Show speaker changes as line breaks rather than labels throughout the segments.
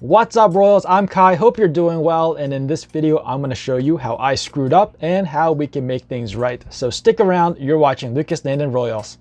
What's up, Royals? I'm Kai. Hope you're doing well, and in this video I'm going to show you how I screwed up and how we can make things right. So stick around. You're watching Lucas Nathan Royals.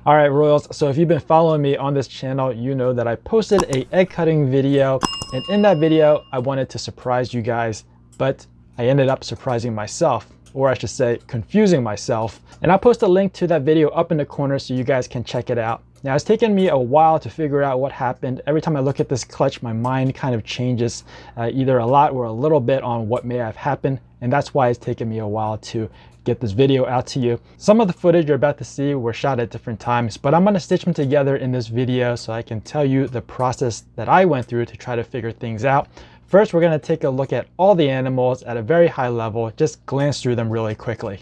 All right, Royals, so if you've been following me on this channel, you know that I posted a egg cutting video, and in that video, I wanted to surprise you guys, but I ended up surprising myself, or I should say, confusing myself. And I'll post a link to that video up in the corner so you guys can check it out. Now, it's taken me a while to figure out what happened. Every time I look at this clutch, my mind kind of changes either a lot or a little bit on what may have happened, and that's why it's taken me a while to get this video out to you. Some of the footage you're about to see were shot at different times, but I'm going to stitch them together in this video so I can tell you the process that I went through to try to figure things out. First, we're going to take a look at all the animals at a very high level, just glance through them really quickly.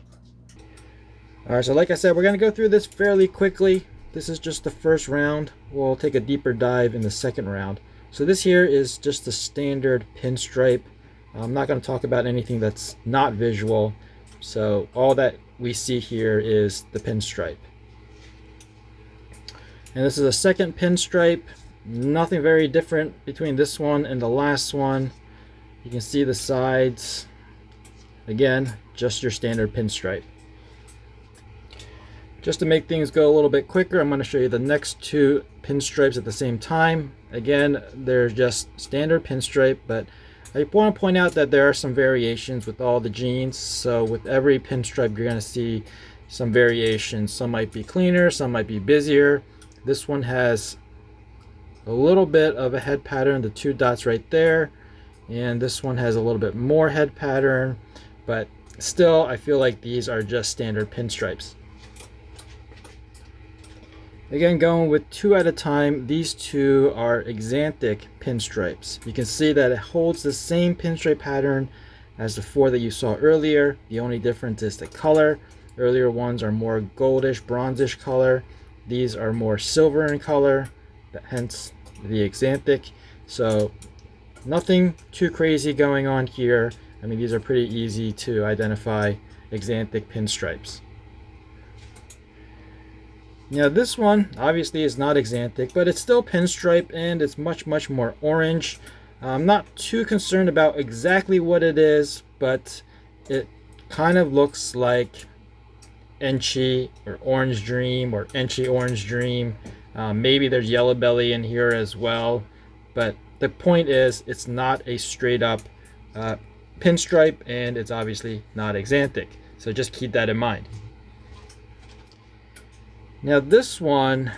All right, so like I said, we're going to go through this fairly quickly. This is just the first round. We'll take a deeper dive in the second round. So this here is just the standard pinstripe. I'm not going to talk about anything that's not visual. So all that we see here is the pinstripe. And this is a second pinstripe. Nothing very different between this one and the last one. You can see the sides. Again, just your standard pinstripe. Just to make things go a little bit quicker, I'm going to show you the next two pinstripes at the same time. Again, they're just standard pinstripe, but I want to point out that there are some variations with all the jeans. So with every pinstripe, you're going to see some variations. Some might be cleaner, some might be busier. This one has a little bit of a head pattern, the two dots right there. And this one has a little bit more head pattern, but still, I feel like these are just standard pinstripes. Again, going with two at a time, these two are Axanthic pinstripes. You can see that it holds the same pinstripe pattern as the four that you saw earlier. The only difference is the color. Earlier ones are more goldish, bronzish color. These are more silver in color, hence the Axanthic. So nothing too crazy going on here. I mean, these are pretty easy to identify Axanthic pinstripes. Now this one obviously is not Axanthic, but it's still pinstripe and it's much more orange. I'm not too concerned about exactly what it is, but it kind of looks like Enchi or Orange Dream or Enchi Orange Dream. Maybe there's Yellow Belly in here as well, but the point is it's not a straight up pinstripe, and it's obviously not Axanthic. So just keep that in mind. Now this one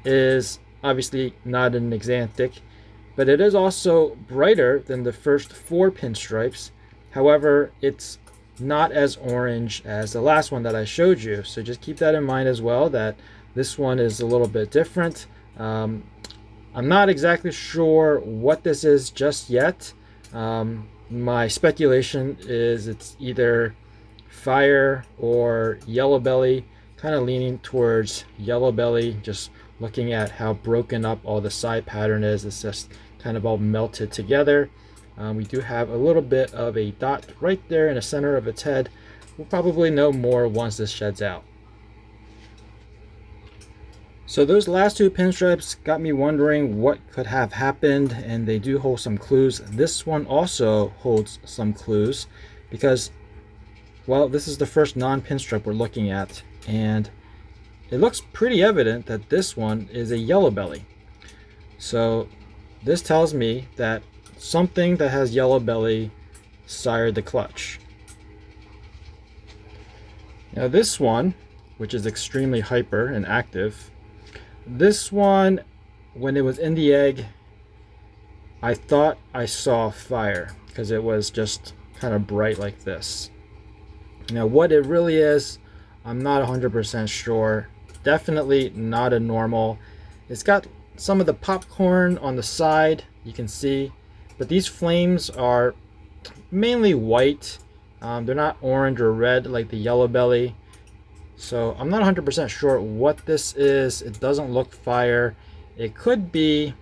is obviously not an Axanthic, but it is also brighter than the first four pinstripes. However, it's not as orange as the last one that I showed you. So just keep that in mind as well, that this one is a little bit different. I'm not exactly sure what this is just yet. My speculation is it's either fire or yellow belly. Kind of leaning towards yellow belly, just looking at how broken up all the side pattern is. It's just kind of all melted together. We do have a little bit of a dot right there in the center of its head. We'll probably know more once this sheds out. So those last two pinstripes got me wondering what could have happened, and they do hold some clues. This one also holds some clues because, well, this is the first non-pinstripe we're looking at. And it looks pretty evident that this one is a yellow belly. So this tells me that something that has yellow belly sired the clutch. Now this one, which is extremely hyper and active, this one, when it was in the egg, I thought I saw fire because it was just kind of bright like this. Now what it really is, I'm not 100% sure. Definitely not a normal. It's got some of the popcorn on the side, you can see, but these flames are mainly white. They're not orange or red like the yellow belly. So I'm not 100% sure what this is. It doesn't look fire. It could be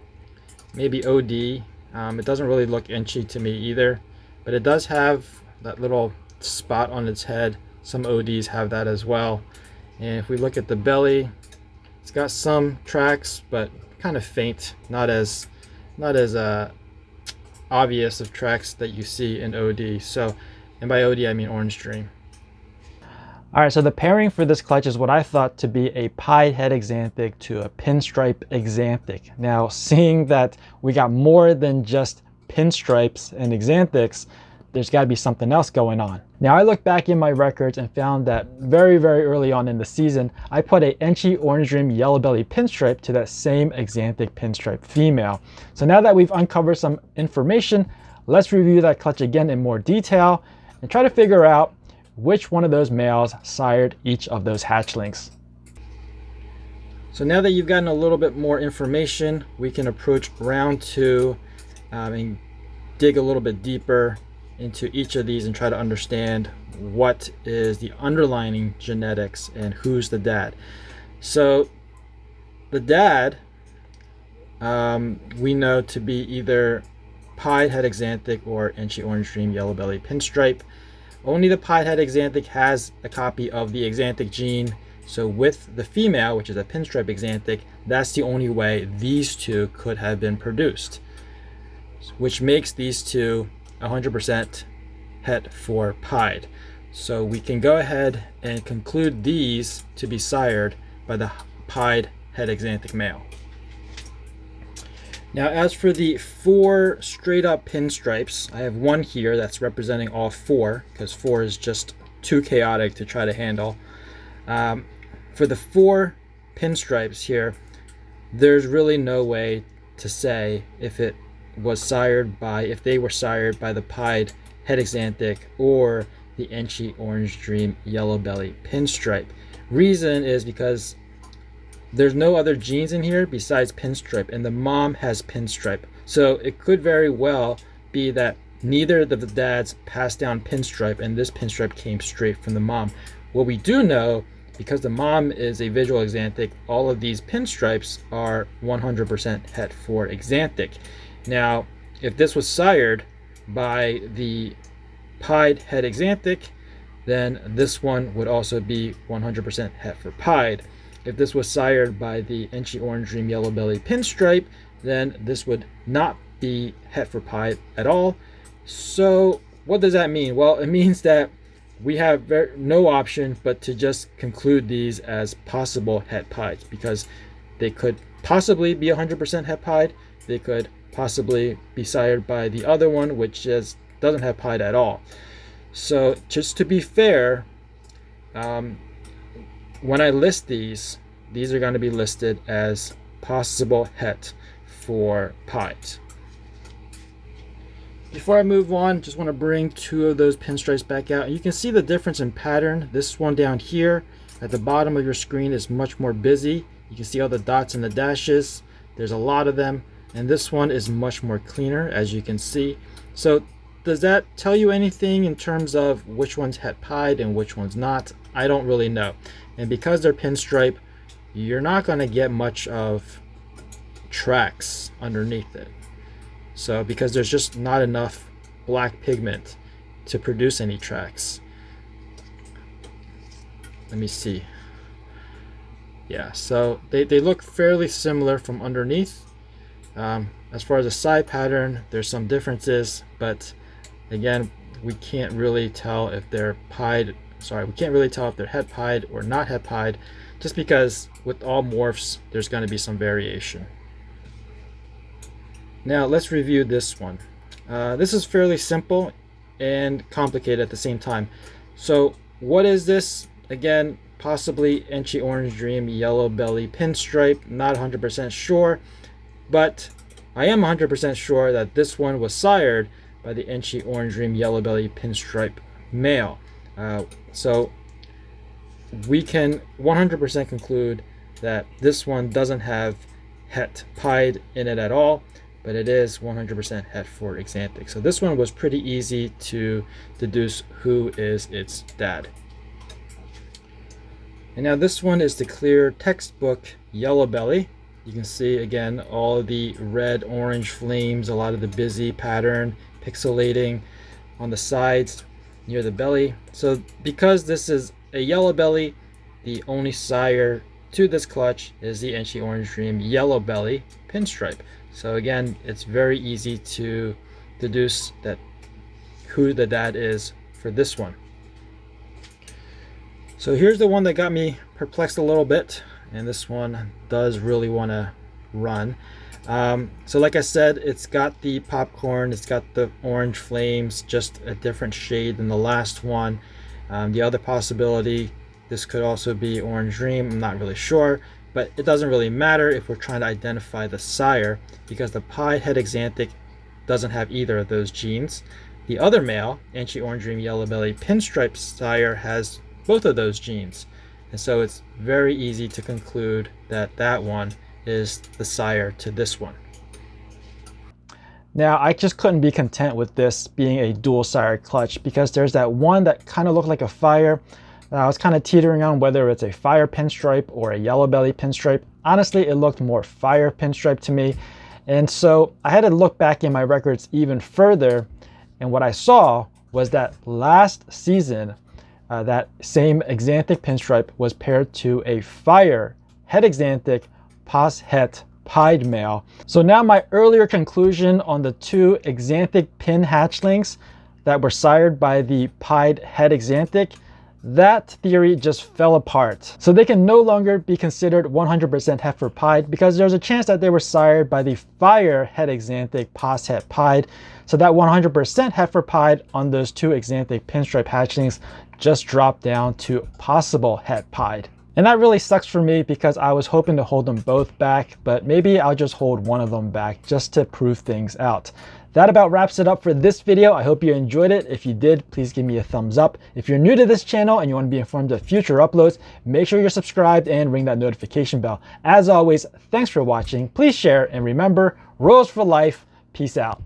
maybe OD. It doesn't really look inchy to me either, but it does have that little spot on its head. Some ODs have that as well. And if we look at the belly, it's got some tracks, but kind of faint, not as obvious of tracks that you see in OD. So, and by OD I mean Orange Dream. All right, so the pairing for this clutch is what I thought to be a pied head Axanthic to a pinstripe Axanthic. Now, seeing that we got more than just pinstripes and Axanthics, there's got to be something else going on. Now, I looked back in my records and found that very, very early on in the season, I put a Enchi Orange Dream Yellow Belly pinstripe to that same Axanthic pinstripe female. So now that we've uncovered some information, let's review that clutch again in more detail and try to figure out which one of those males sired each of those hatchlings. So now that you've gotten a little bit more information, we can approach round 2 and dig a little bit deeper into each of these and try to understand what is the underlying genetics and who's the dad. So the dad we know to be either pied head Axanthic or Enchi Orange Dream Yellow Belly pinstripe. Only the pied head Axanthic has a copy of the Axanthic gene. So with the female, which is a pinstripe Axanthic, that's the only way these two could have been produced, which makes these two 100% het for pied. So we can go ahead and conclude these to be sired by the pied head Axanthic male. Now, as for the 4 straight up pinstripes, I have one here that's representing all 4 because 4 is just too chaotic to try to handle. For the 4 pinstripes here, there's really no way to say if they were sired by the pied head Axanthic or the Enchi Orange Dream Yellow Belly pinstripe. Reason is because there's no other genes in here besides pinstripe, and the mom has pinstripe. So it could very well be that neither of the dads passed down pinstripe and this pinstripe came straight from the mom. What we do know, because the mom is a visual Axanthic, all of these pinstripes are 100% het for Axanthic. Now, if this was sired by the pied head Axanthic, then this one would also be 100% het for pied. If this was sired by the Enchi Orange Dream Yellow Belly pinstripe, then this would not be het for pied at all. So what does that mean? Well, it means that we have no option but to just conclude these as possible het pieds, because they could possibly be 100% het pied. They could possibly be sired by the other one, which doesn't have pied at all. So just to be fair, when I list these are going to be listed as possible het for pieds. Before I move on, just want to bring 2 of those pinstripes back out. You can see the difference in pattern. This one down here at the bottom of your screen is much more busy. You can see all the dots and the dashes. There's a lot of them. And this one is much more cleaner, as you can see. So does that tell you anything in terms of which one's het pied and which one's not? I don't really know. And because they're pinstripe, you're not going to get much of tracks underneath it. So because there's just not enough black pigment to produce any tracks. Let me see. Yeah, so they look fairly similar from underneath. As far as the side pattern, there's some differences, but again, we can't really tell if they're pied. We can't really tell if they're het pied or not het pied, just because with all morphs, there's going to be some variation. Now let's review this one. This is fairly simple and complicated at the same time. So what is this? Again, possibly Enchi Orange Dream Yellow Belly pinstripe. Not 100% sure, but I am 100% sure that this one was sired by the Enchi Orange Dream Yellow Belly pinstripe male. So we can 100% conclude that this one doesn't have het pied in it at all, but it is 100% het for Axanthic. So this one was pretty easy to deduce who is its dad. And now this one is the clear textbook yellow belly. You can see again all of the red orange flames, a lot of the busy pattern pixelating on the sides near the belly. So because this is a yellow belly, the only sire to this clutch is the NC Orange Dream yellow belly pinstripe. So again, it's very easy to deduce that who the dad is for this one. So here's the one that got me perplexed a little bit, and this one does really want to run. So like I said, it's got the popcorn, it's got the orange flames, just a different shade than the last one. The other possibility, this could also be Orange Dream, I'm not really sure, but it doesn't really matter if we're trying to identify the sire, because the pied het axanthic doesn't have either of those genes. The other male, NC Orange Dream yellow belly pinstripe sire, has both of those genes, and so it's very easy to conclude that that one is the sire to this one. Now I just couldn't be content with this being a dual sire clutch, because there's that one that kind of looked like a fire. I was kind of teetering on whether it's a fire pinstripe or a yellow belly pinstripe. Honestly, it looked more fire pinstripe to me, and so I had to look back in my records even further, and what I saw was that last season that same axanthic pinstripe was paired to a fire het axanthic pos het pied male. So now my earlier conclusion on the two axanthic pin hatchlings that were sired by the pied het axanthic, that theory just fell apart. So they can no longer be considered 100% heifer pied, because there's a chance that they were sired by the fire het axanthic pos het pied. So that 100% heifer pied on those two axanthic pinstripe hatchlings just dropped down to possible het pied. And that really sucks for me, because I was hoping to hold them both back, but maybe I'll just hold one of them back just to prove things out. That about wraps it up for this video. I hope you enjoyed it. If you did, please give me a thumbs up. If you're new to this channel and you want to be informed of future uploads, make sure you're subscribed and ring that notification bell. As always, thanks for watching. Please share, and remember, Royals for life. Peace out.